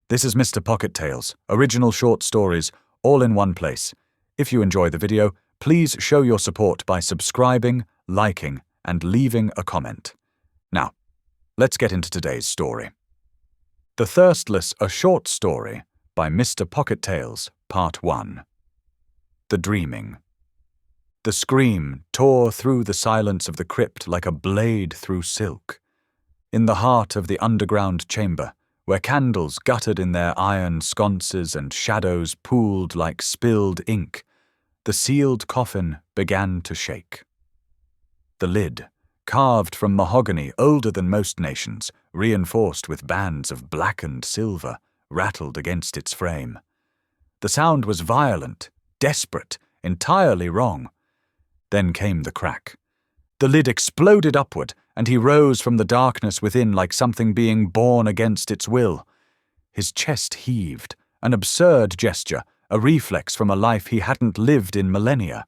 This is Mr. Pocket Tales, original short stories, all in one place. If you enjoy the video, please show your support by subscribing, liking, and leaving a comment. Now, let's get into today's story. The Thirstless, a short story by Mr. Pocket Tales, Part 1. The Dreaming. The scream tore through the silence of the crypt like a blade through silk. In the heart of the underground chamber, where candles guttered in their iron sconces and shadows pooled like spilled ink, the sealed coffin began to shake. The lid, carved from mahogany older than most nations, reinforced with bands of blackened silver, rattled against its frame. The sound was violent, desperate, entirely wrong. Then came the crack. The lid exploded upward, and he rose from the darkness within like something being born against its will. His chest heaved, an absurd gesture, a reflex from a life he hadn't lived in millennia.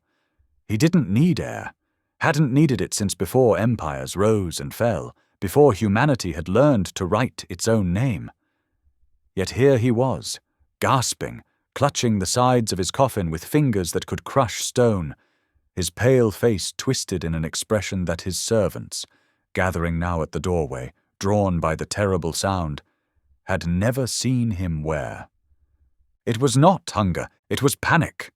He didn't need air, hadn't needed it since before empires rose and fell, before humanity had learned to write its own name. Yet here he was, gasping, clutching the sides of his coffin with fingers that could crush stone, his pale face twisted in an expression that his servants, gathering now at the doorway, drawn by the terrible sound, had never seen him wear. It was not hunger, it was panic.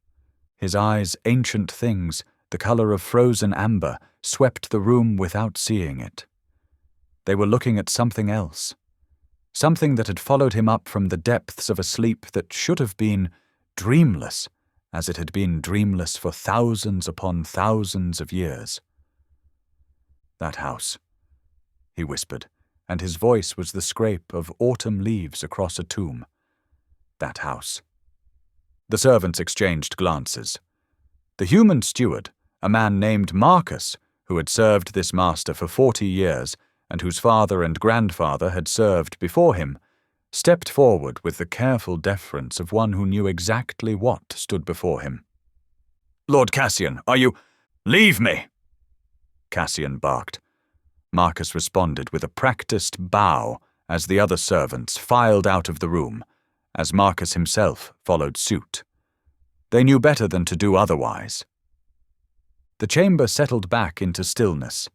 His eyes, ancient things, the color of frozen amber, swept the room without seeing it. They were looking at something else, something that had followed him up from the depths of a sleep that should have been dreamless, as it had been dreamless for thousands upon thousands of years. That house, he whispered, and his voice was the scrape of autumn leaves across a tomb. That house. The servants exchanged glances. The human steward, a man named Marcus, who had served this master for 40 years, and whose father and grandfather had served before him, stepped forward with the careful deference of one who knew exactly what stood before him. "Lord Cassian, are you—" "Leave me!" Cassian barked. Marcus responded with a practiced bow as the other servants filed out of the room, as Marcus himself followed suit. They knew better than to do otherwise. The chamber settled back into stillness.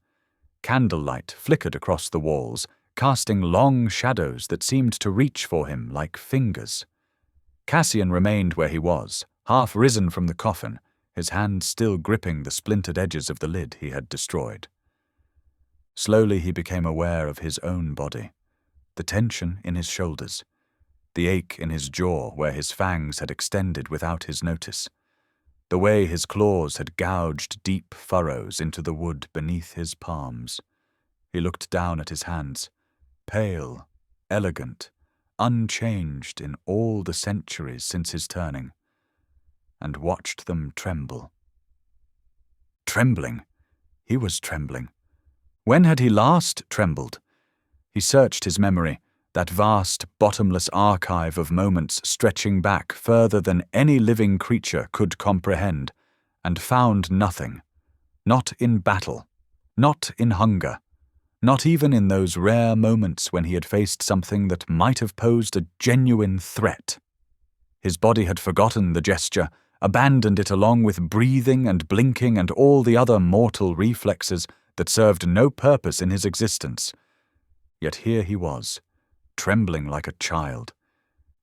Candlelight flickered across the walls, casting long shadows that seemed to reach for him like fingers. Cassian remained where he was, half risen from the coffin, his hand still gripping the splintered edges of the lid he had destroyed. Slowly he became aware of his own body, the tension in his shoulders, the ache in his jaw where his fangs had extended without his notice, the way his claws had gouged deep furrows into the wood beneath his palms. He looked down at his hands, pale, elegant, unchanged in all the centuries since his turning, and watched them tremble. Trembling. He was trembling. When had he last trembled? He searched his memory, that vast, bottomless archive of moments stretching back further than any living creature could comprehend, and found nothing. Not in battle, not in hunger, not even in those rare moments when he had faced something that might have posed a genuine threat. His body had forgotten the gesture, abandoned it along with breathing and blinking and all the other mortal reflexes that served no purpose in his existence. Yet here he was, trembling like a child.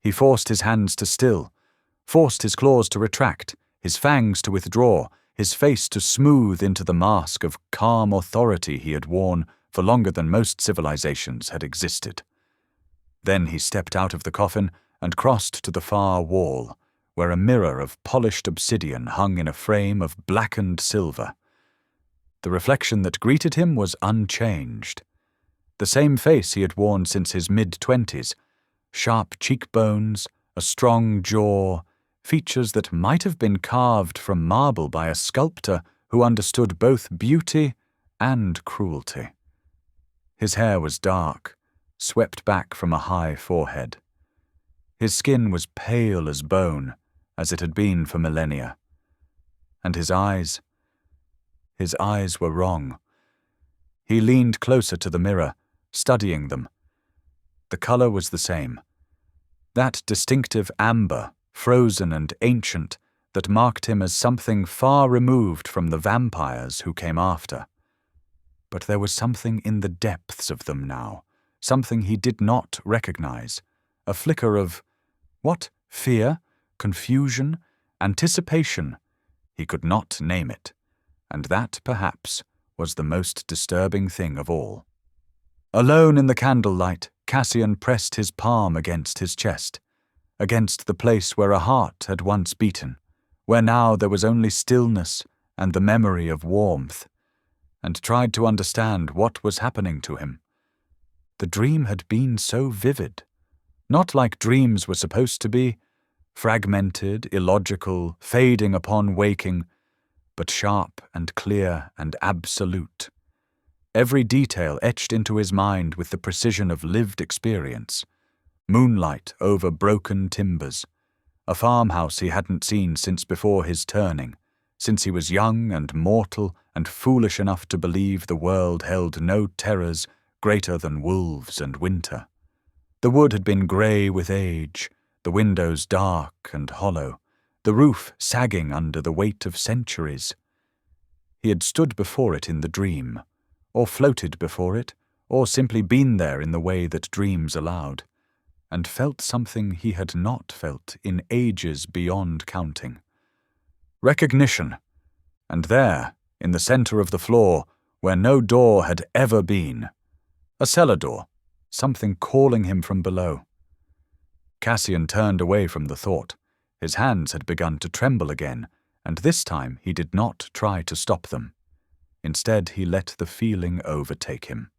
He forced his hands to still, forced his claws to retract, his fangs to withdraw, his face to smooth into the mask of calm authority he had worn for longer than most civilizations had existed. Then he stepped out of the coffin and crossed to the far wall, where a mirror of polished obsidian hung in a frame of blackened silver. The reflection that greeted him was unchanged. The same face he had worn since his mid-20s, sharp cheekbones, a strong jaw, features that might have been carved from marble by a sculptor who understood both beauty and cruelty. His hair was dark, swept back from a high forehead. His skin was pale as bone, as it had been for millennia. And his eyes were wrong. He leaned closer to the mirror, studying them. The color was the same. That distinctive amber, frozen and ancient, that marked him as something far removed from the vampires who came after. But there was something in the depths of them now, something he did not recognize, a flicker of, what, fear, confusion, anticipation? He could not name it, and that, perhaps, was the most disturbing thing of all. Alone in the candlelight, Cassian pressed his palm against his chest, against the place where a heart had once beaten, where now there was only stillness and the memory of warmth, and tried to understand what was happening to him. The dream had been so vivid, not like dreams were supposed to be, fragmented, illogical, fading upon waking, but sharp and clear and absolute. Every detail etched into his mind with the precision of lived experience. Moonlight over broken timbers, a farmhouse he hadn't seen since before his turning, since he was young and mortal and foolish enough to believe the world held no terrors greater than wolves and winter. The wood had been grey with age, the windows dark and hollow, the roof sagging under the weight of centuries. He had stood before it in the dream, or floated before it, or simply been there in the way that dreams allowed, and felt something he had not felt in ages beyond counting. Recognition, and there, in the center of the floor, where no door had ever been, a cellar door, something calling him from below. Cassian turned away from the thought. His hands had begun to tremble again, and this time he did not try to stop them. Instead, he let the feeling overtake him.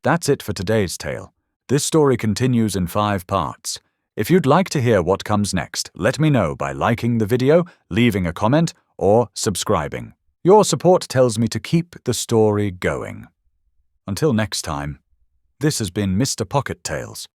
That's it for today's tale. This story continues in 5 parts. If you'd like to hear what comes next, let me know by liking the video, leaving a comment, or subscribing. Your support tells me to keep the story going. Until next time, this has been Mr. Pocket Tales.